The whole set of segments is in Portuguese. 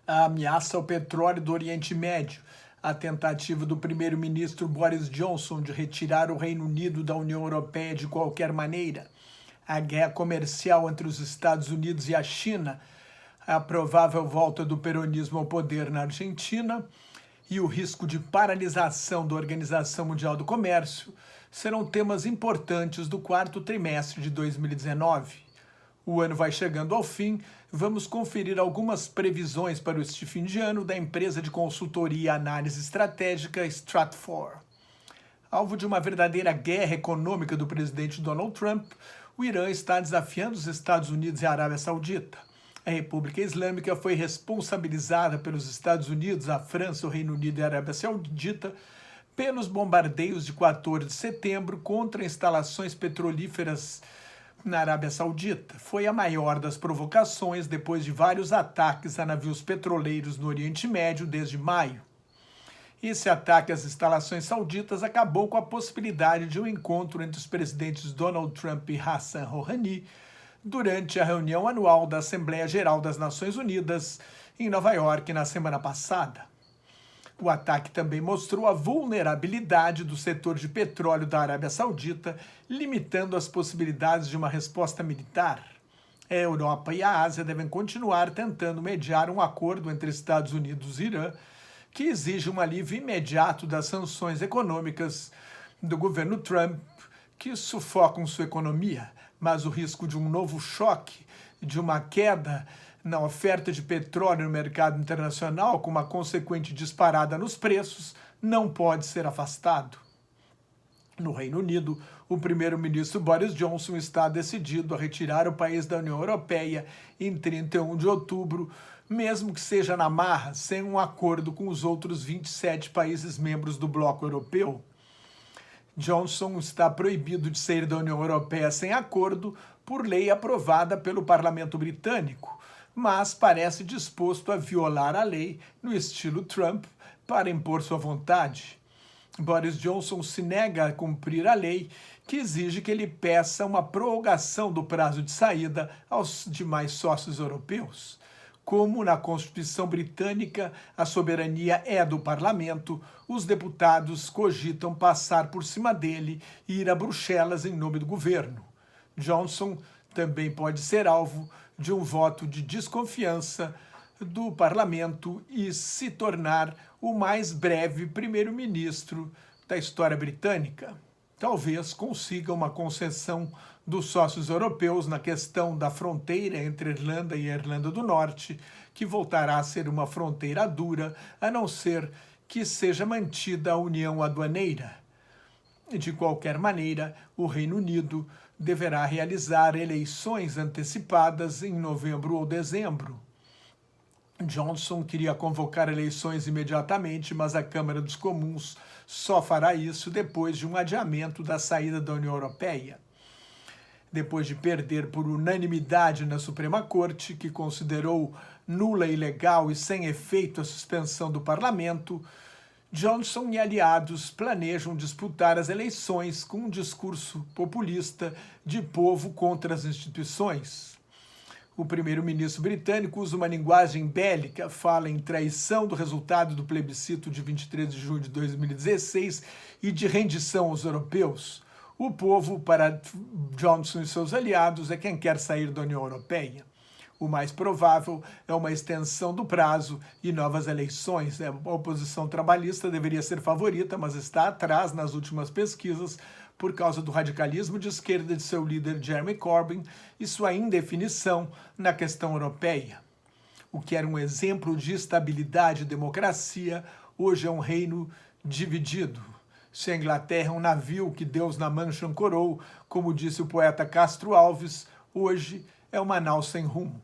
A ameaça ao petróleo do Oriente Médio, a tentativa do primeiro-ministro Boris Johnson de retirar o Reino Unido da União Europeia de qualquer maneira, a guerra comercial entre os Estados Unidos e a China, a provável volta do peronismo ao poder na Argentina e o risco de paralisação da Organização Mundial do Comércio serão temas importantes do quarto trimestre de 2019. O ano vai chegando ao fim, vamos conferir algumas previsões para este fim de ano da empresa de consultoria e análise estratégica Stratfor. Alvo de uma verdadeira guerra econômica do presidente Donald Trump, o Irã está desafiando os Estados Unidos e a Arábia Saudita. A República Islâmica foi responsabilizada pelos Estados Unidos, a França, o Reino Unido e a Arábia Saudita pelos bombardeios de 14 de setembro contra instalações petrolíferas na Arábia Saudita. Foi a maior das provocações depois de vários ataques a navios petroleiros no Oriente Médio desde maio. Esse ataque às instalações sauditas acabou com a possibilidade de um encontro entre os presidentes Donald Trump e Hassan Rouhani durante a reunião anual da Assembleia Geral das Nações Unidas em Nova York na semana passada. O ataque também mostrou a vulnerabilidade do setor de petróleo da Arábia Saudita, limitando as possibilidades de uma resposta militar. A Europa e a Ásia devem continuar tentando mediar um acordo entre Estados Unidos e Irã, que exige um alívio imediato das sanções econômicas do governo Trump, que sufocam sua economia, mas o risco de um novo choque, de uma queda na oferta de petróleo no mercado internacional, com uma consequente disparada nos preços, não pode ser afastado. No Reino Unido, o primeiro-ministro Boris Johnson está decidido a retirar o país da União Europeia em 31 de outubro, mesmo que seja na marra, sem um acordo com os outros 27 países membros do bloco europeu. Johnson está proibido de sair da União Europeia sem acordo por lei aprovada pelo Parlamento Britânico, mas parece disposto a violar a lei no estilo Trump para impor sua vontade. Boris Johnson se nega a cumprir a lei, que exige que ele peça uma prorrogação do prazo de saída aos demais sócios europeus. Como na Constituição Britânica a soberania é do parlamento, os deputados cogitam passar por cima dele e ir a Bruxelas em nome do governo. Johnson também pode ser alvo de um voto de desconfiança do parlamento e se tornar o mais breve primeiro-ministro da história britânica. Talvez consiga uma concessão dos sócios europeus na questão da fronteira entre Irlanda e Irlanda do Norte, que voltará a ser uma fronteira dura, a não ser que seja mantida a união aduaneira. De qualquer maneira, o Reino Unido deverá realizar eleições antecipadas em novembro ou dezembro. Johnson queria convocar eleições imediatamente, mas a Câmara dos Comuns só fará isso depois de um adiamento da saída da União Europeia. Depois de perder por unanimidade na Suprema Corte, que considerou nula, ilegal e sem efeito a suspensão do parlamento, Johnson e aliados planejam disputar as eleições com um discurso populista de povo contra as instituições. O primeiro-ministro britânico usa uma linguagem bélica, fala em traição do resultado do plebiscito de 23 de junho de 2016 e de rendição aos europeus. O povo, para Johnson e seus aliados, é quem quer sair da União Europeia. O mais provável é uma extensão do prazo e novas eleições. A oposição trabalhista deveria ser favorita, mas está atrás nas últimas pesquisas por causa do radicalismo de esquerda de seu líder Jeremy Corbyn e sua indefinição na questão europeia. O que era um exemplo de estabilidade e democracia, hoje é um reino dividido. Se a Inglaterra é um navio que Deus na mancha ancorou, como disse o poeta Castro Alves, hoje é uma nau sem rumo.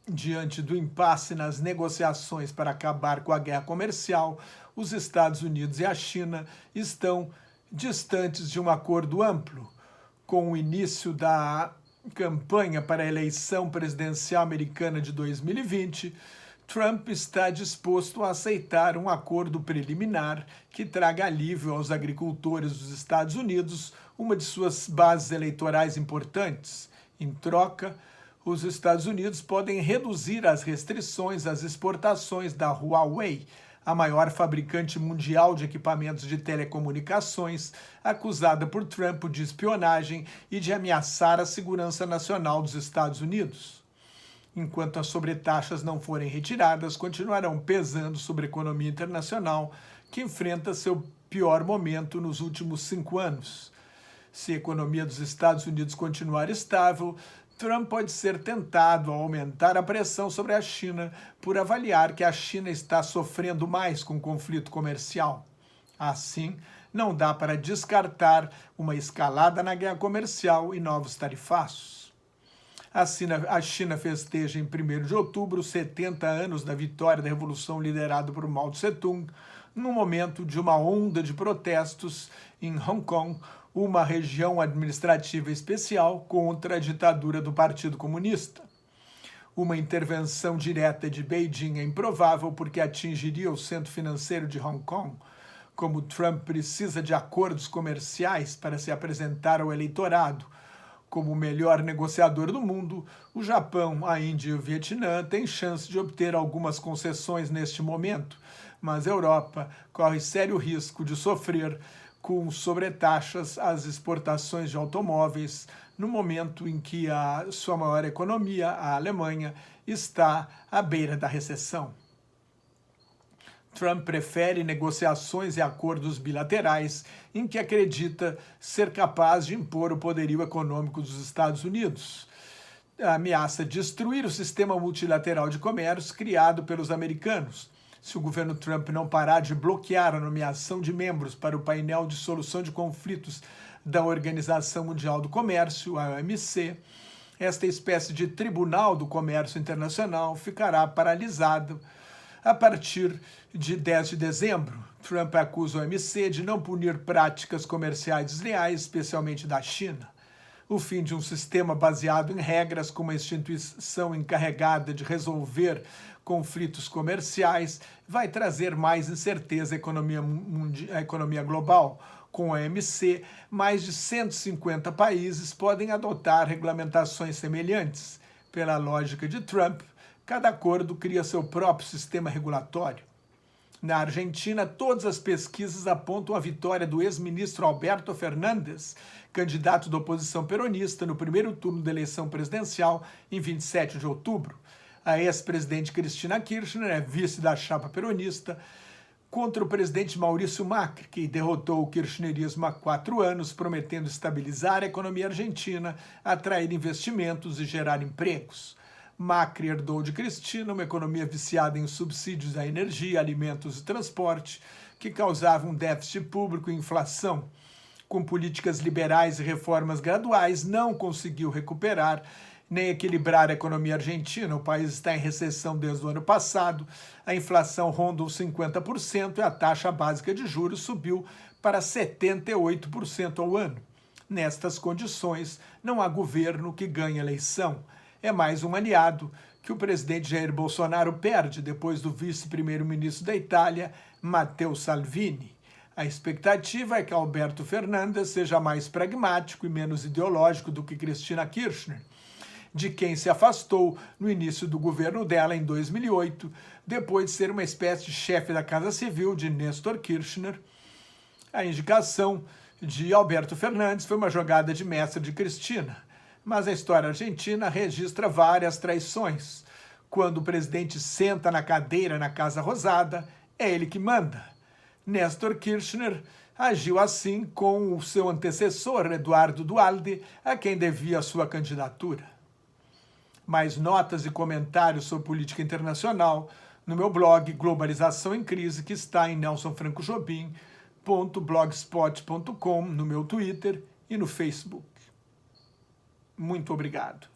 Diante do impasse nas negociações para acabar com a guerra comercial, os Estados Unidos e a China estão distantes de um acordo amplo. Com o início da campanha para a eleição presidencial americana de 2020, Trump está disposto a aceitar um acordo preliminar que traga alívio aos agricultores dos Estados Unidos, uma de suas bases eleitorais importantes. Em troca, os Estados Unidos podem reduzir as restrições às exportações da Huawei, a maior fabricante mundial de equipamentos de telecomunicações, acusada por Trump de espionagem e de ameaçar a segurança nacional dos Estados Unidos. Enquanto as sobretaxas não forem retiradas, continuarão pesando sobre a economia internacional, que enfrenta seu pior momento nos últimos 5 anos. Se a economia dos Estados Unidos continuar estável, Trump pode ser tentado a aumentar a pressão sobre a China por avaliar que a China está sofrendo mais com o conflito comercial. Assim, não dá para descartar uma escalada na guerra comercial e novos tarifaços. A China festeja em 1º de outubro os 70 anos da vitória da revolução liderada por Mao Tse-tung, no momento de uma onda de protestos em Hong Kong, uma região administrativa especial contra a ditadura do Partido Comunista. Uma intervenção direta de Beijing é improvável porque atingiria o centro financeiro de Hong Kong. Como Trump precisa de acordos comerciais para se apresentar ao eleitorado como o melhor negociador do mundo, o Japão, a Índia e o Vietnã têm chance de obter algumas concessões neste momento, mas a Europa corre sério risco de sofrer com sobretaxas às exportações de automóveis, no momento em que a sua maior economia, a Alemanha, está à beira da recessão. Trump prefere negociações e acordos bilaterais em que acredita ser capaz de impor o poderio econômico dos Estados Unidos. Ameaça destruir o sistema multilateral de comércio criado pelos americanos. Se o governo Trump não parar de bloquear a nomeação de membros para o painel de solução de conflitos da Organização Mundial do Comércio, a OMC, esta espécie de Tribunal do Comércio Internacional ficará paralisado a partir de 10 de dezembro. Trump acusa a OMC de não punir práticas comerciais desleais, especialmente da China. O fim de um sistema baseado em regras, com uma instituição encarregada de resolver conflitos comerciais, vai trazer mais incerteza à economia global. Com a OMC, mais de 150 países podem adotar regulamentações semelhantes. Pela lógica de Trump, cada acordo cria seu próprio sistema regulatório. Na Argentina, todas as pesquisas apontam a vitória do ex-ministro Alberto Fernandes, candidato da oposição peronista, no primeiro turno da eleição presidencial, em 27 de outubro. A ex-presidente Cristina Kirchner é vice da chapa peronista contra o presidente Maurício Macri, que derrotou o kirchnerismo há 4 anos, prometendo estabilizar a economia argentina, atrair investimentos e gerar empregos. Macri herdou de Cristina uma economia viciada em subsídios à energia, alimentos e transporte, que causava um déficit público e inflação. Com políticas liberais e reformas graduais, não conseguiu recuperar nem equilibrar a economia argentina. O país está em recessão desde o ano passado, a inflação ronda os 50% e a taxa básica de juros subiu para 78% ao ano. Nestas condições, não há governo que ganhe eleição. É mais um aliado que o presidente Jair Bolsonaro perde depois do vice-primeiro-ministro da Itália, Matteo Salvini. A expectativa é que Alberto Fernandes seja mais pragmático e menos ideológico do que Cristina Kirchner, de quem se afastou no início do governo dela em 2008, depois de ser uma espécie de chefe da Casa Civil de Néstor Kirchner. A indicação de Alberto Fernandes foi uma jogada de mestre de Cristina, mas a história argentina registra várias traições. Quando o presidente senta na cadeira na Casa Rosada, é ele que manda. Néstor Kirchner agiu assim com o seu antecessor, Eduardo Duhalde, a quem devia a sua candidatura. Mais notas e comentários sobre política internacional no meu blog Globalização em Crise, que está em nelsonfrancojobim.blogspot.com, no meu Twitter e no Facebook. Muito obrigado.